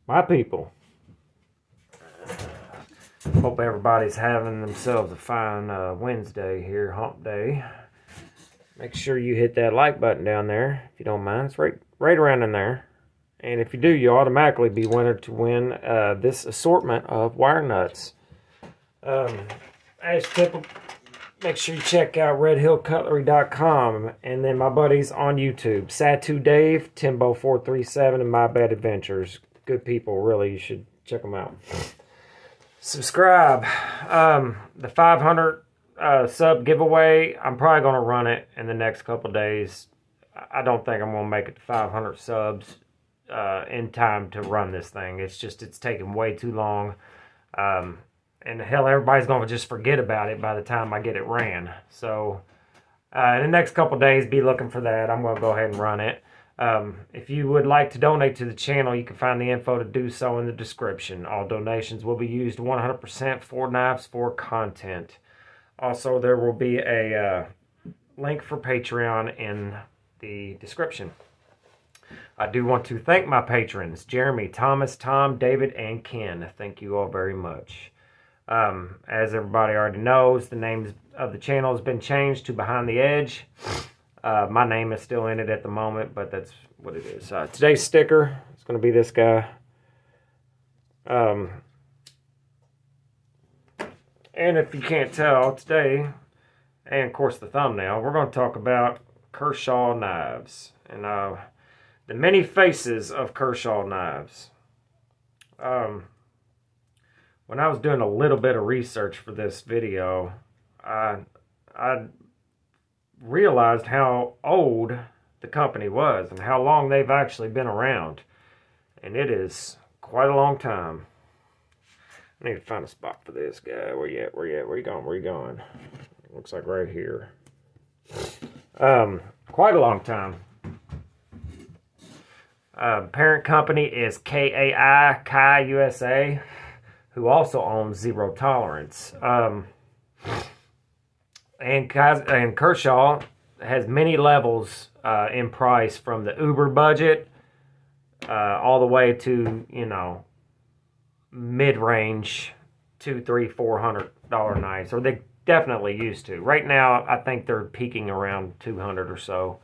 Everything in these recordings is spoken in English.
My people. Hope everybody's having themselves a fine Wednesday here, hump day. Make sure you hit that like button down there, if you don't mind. It's right around in there. And if you do, you'll automatically be entered to win this assortment of wire nuts. As typical, make sure you check out redhillcutlery.com, and then my buddies on YouTube, Satu Dave, Timbo437, and My Bad Adventures. Good people, really. You should check them out. Subscribe. The 500 sub giveaway, I'm probably going to run it in the next couple days. I don't think I'm going to make it to 500 subs in time to run this thing. It's taking way too long. And hell, everybody's going to just forget about it by the time I get it ran. So, in the next couple days, be looking for that. I'm going to go ahead and run it. If you would like to donate to the channel, you can find the info to do so in the description. All donations will be used 100% for Knives for content. Also, there will be a link for Patreon in the description. I do want to thank my patrons, Jeremy, Thomas, Tom, David, and Ken. Thank you all very much. As everybody already knows, the name of the channel has been changed to Behind the Edge. My name is still in it at the moment, but that's what it is. Today's sticker is going to be this guy. And if you can't tell, today, and of course the thumbnail, we're going to talk about Kershaw knives. And the many faces of Kershaw knives. When I was doing a little bit of research for this video, I realized how old the company was and how long they've actually been around. And it is quite a long time. I need to find a spot for this guy. Where you at? Where you at? Where you going? Where you going? Looks like right here. Quite a long time. Parent company is Kai USA, who also owns Zero Tolerance. And Kershaw has many levels in price, from the Uber budget all the way to, you know, mid-range $200, $300, $400 knives, or they definitely used to. Right now, I think they're peaking around 200 or so,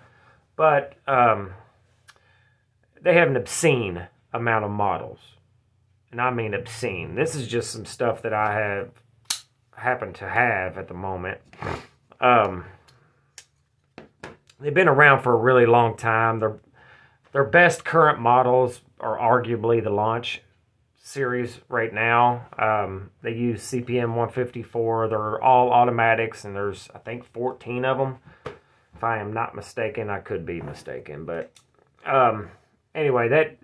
but they have an obscene amount of models, and I mean obscene. This is just some stuff that I happen to have at the moment. They've been around for a really long time. Their best current models are arguably the Launch series right now. They use CPM 154. They're all automatics, and there's, I think, 14 of them. If I am not mistaken, I could be mistaken, but anyway,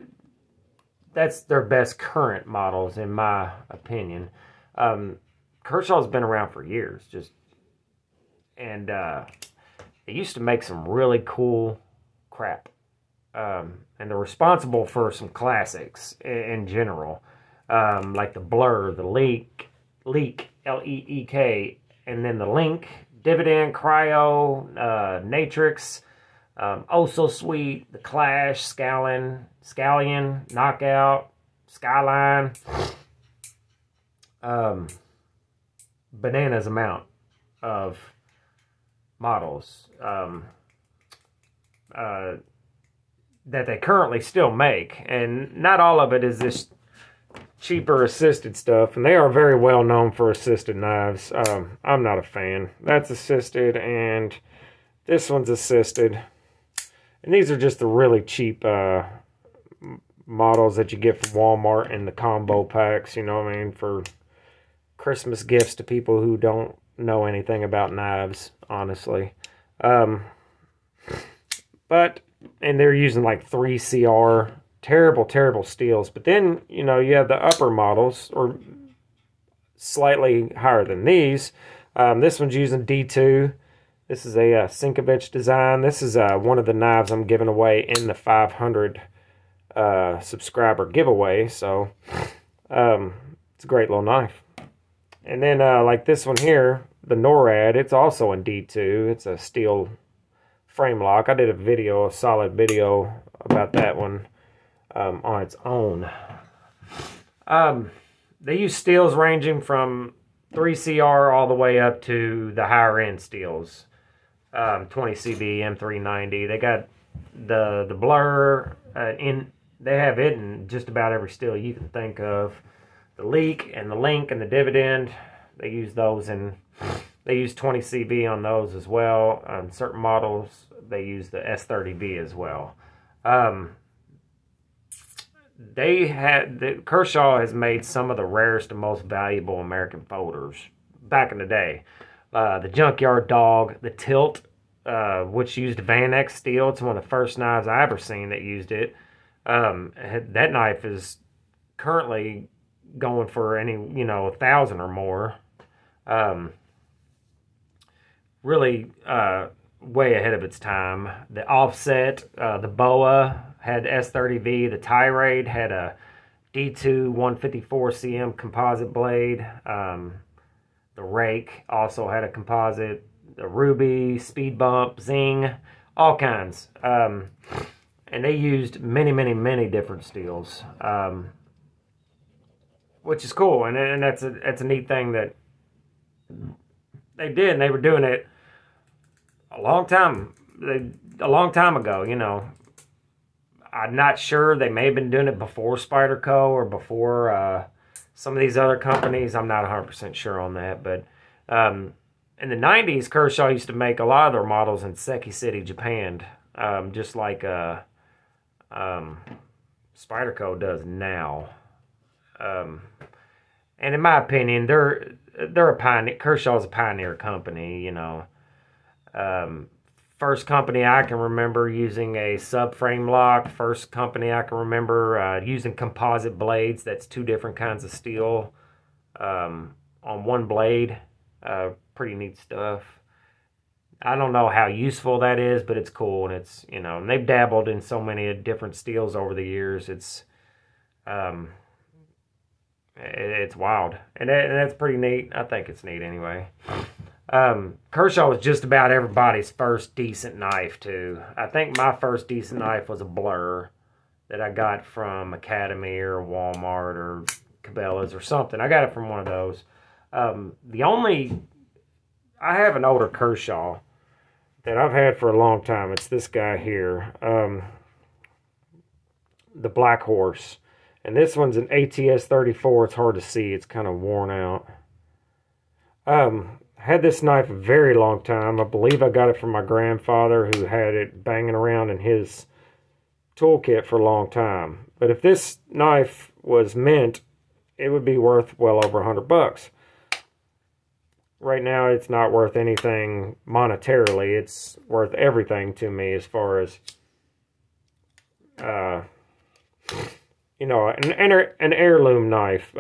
that's their best current models, in my opinion. Kershaw's been around for years, and they used to make some really cool crap. And they're responsible for some classics in general, like the Blur, the Leak, L-E-E-K, and then the Link, Dividend, Cryo, Natrix, Oh So Sweet, the Clash, Scallion, Knockout, Skyline, bananas amount of models that they currently still make, and not all of it is this cheaper assisted stuff, and they are very well known for assisted knives. I'm not a fan. That's assisted, and this one's assisted, and these are just the really cheap models that you get from Walmart in the combo packs, you know what I mean, for Christmas gifts to people who don't know anything about knives, honestly. And they're using like 3CR, terrible steels. But then, you know, you have the upper models, or slightly higher than these. This one's using D2. This is a Sinkovich design. This is one of the knives I'm giving away in the 500 subscriber giveaway. So it's a great little knife. And then like this one here, the NORAD, it's also in D2. It's a steel frame lock. I did a solid video about that one on its own. They use steels ranging from 3CR all the way up to the higher end steels. 20CB, M390. They got the blur they have it in just about every steel you can think of. The leak and the link and the dividend, they use those, and they use 20CB on those as well. On certain models, they use the S30B as well. Kershaw has made some of the rarest and most valuable American folders back in the day. The Junkyard Dog, the Tilt, which used Van-X steel. It's one of the first knives I ever seen that used it. That knife is currently going for 1,000 or more. Really way ahead of its time. The Offset, the Boa had S30V. The Tirade had a D2 154cm composite blade. The Rake also had a composite. The Ruby, Speed Bump, Zing, all kinds. And they used many different steels, which is cool. And that's a neat thing that they did. And they were doing it a long time ago. I'm not sure. They may have been doing it before Spyderco or before some of these other companies. I'm not 100% sure on that. But in the 90s, Kershaw used to make a lot of their models in Seki City, Japan, just like Spyderco does now. And in my opinion, they're a pioneer. Kershaw's a pioneer company, First company I can remember using a subframe lock. First company I can remember using composite blades. That's two different kinds of steel on one blade. Pretty neat stuff. I don't know how useful that is, but it's cool, and it's and they've dabbled in so many different steels over the years. It's wild, and that's pretty neat. I think it's neat anyway. Kershaw was just about everybody's first decent knife too. I think my first decent knife was a Blur that I got from Academy or Walmart or Cabela's or something. I got it from one of those. I have an older Kershaw that I've had for a long time. It's this guy here, the Black Horse. And this one's an ATS 34. It's hard to see. It's kind of worn out. Had this knife a very long time. I believe I got it from my grandfather, who had it banging around in his toolkit for a long time. But if this knife was mint, it would be worth well over $100. Right now, it's not worth anything monetarily. It's worth everything to me as far as, an heirloom knife.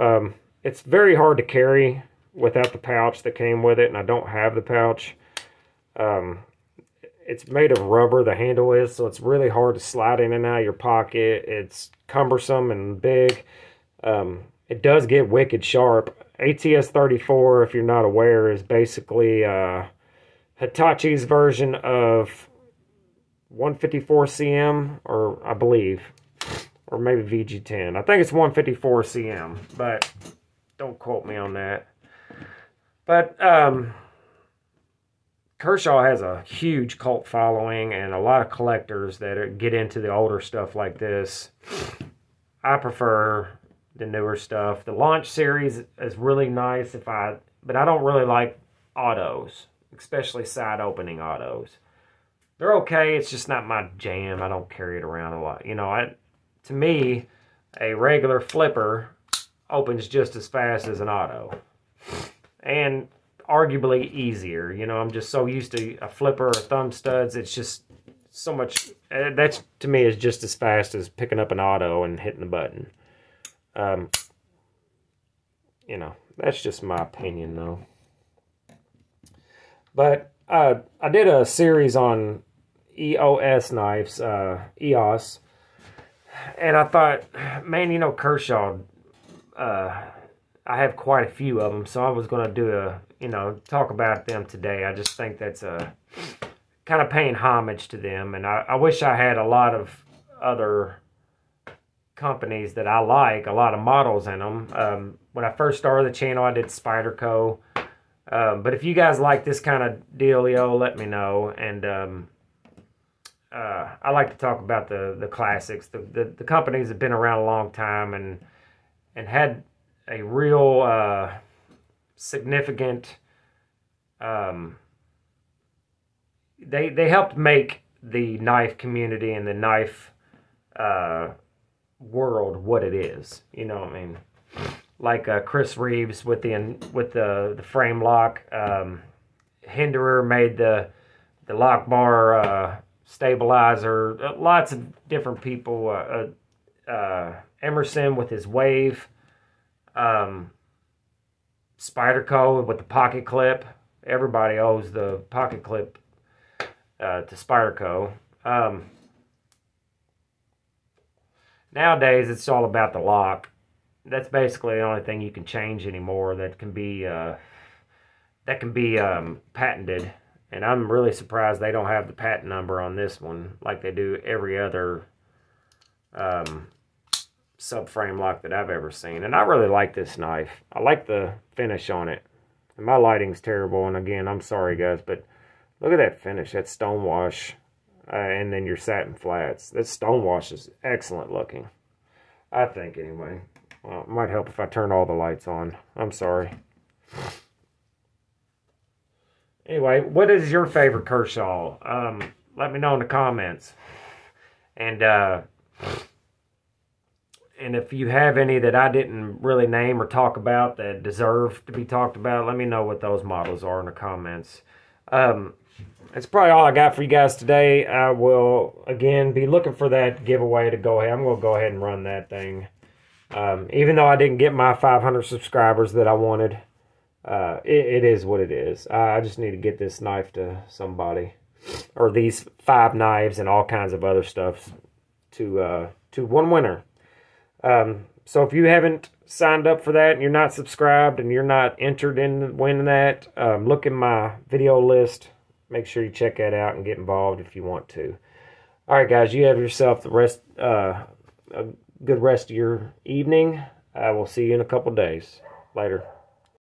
It's very hard to carry without the pouch that came with it, and I don't have the pouch. It's made of rubber, the handle is, so it's really hard to slide in and out of your pocket. It's cumbersome and big. It does get wicked sharp. ATS 34, if you're not aware, is basically Hitachi's version of 154cm, or I believe, or maybe VG10. I think it's 154cm, but don't quote me on that. But Kershaw has a huge cult following and a lot of collectors that get into the older stuff like this. I prefer the newer stuff. The Launch series is really nice, but I don't really like autos, especially side opening autos. They're okay, it's just not my jam. I don't carry it around a lot. To me, a regular flipper opens just as fast as an auto. And arguably easier. I'm just so used to a flipper or thumb studs. It's just so much. That to me is just as fast as picking up an auto and hitting the button. That's just my opinion though. But I did a series on EOS knives, EOS, and I thought, man, Kershaw. I have quite a few of them, so I was going to do talk about them today. I just think that's kind of paying homage to them, and I wish I had a lot of other companies that I like, a lot of models in them. When I first started the channel, I did Spyderco. But if you guys like this kind of dealio, let me know. And I like to talk about the classics. The companies have been around a long time and had a real significant... They helped make the knife community and the knife world what it is. You know what I mean? Like Chris Reeves with the frame lock. Hinderer made the lock bar stabilizer. Lots of different people. Emerson with his wave. Spyderco with the pocket clip. Everybody owes the pocket clip to Spyderco. Nowadays, it's all about the lock. That's basically the only thing you can change anymore that can be patented. And I'm really surprised they don't have the patent number on this one like they do every other subframe lock that I've ever seen. And I really like this knife. I like the finish on it. And my lighting's terrible. And again, I'm sorry guys, but look at that finish, that stonewash. And then your satin flats. That stonewash is excellent looking. I think anyway. Well, it might help if I turn all the lights on. I'm sorry. Anyway, what is your favorite Kershaw? Let me know in the comments. And if you have any that I didn't really name or talk about that deserve to be talked about, let me know what those models are in the comments. That's probably all I got for you guys today. I will, again, be looking for that giveaway to go ahead. I'm going to go ahead and run that thing. Even though I didn't get my 500 subscribers that I wanted, it is what it is. I just need to get this knife to somebody. Or these 5 knives and all kinds of other stuff to one winner. So if you haven't signed up for that and you're not subscribed and you're not entered in winning that, look in my video list. Make sure you check that out and get involved if you want to. All right, guys, you have yourself a good rest of your evening. I will see you in a couple days. Later.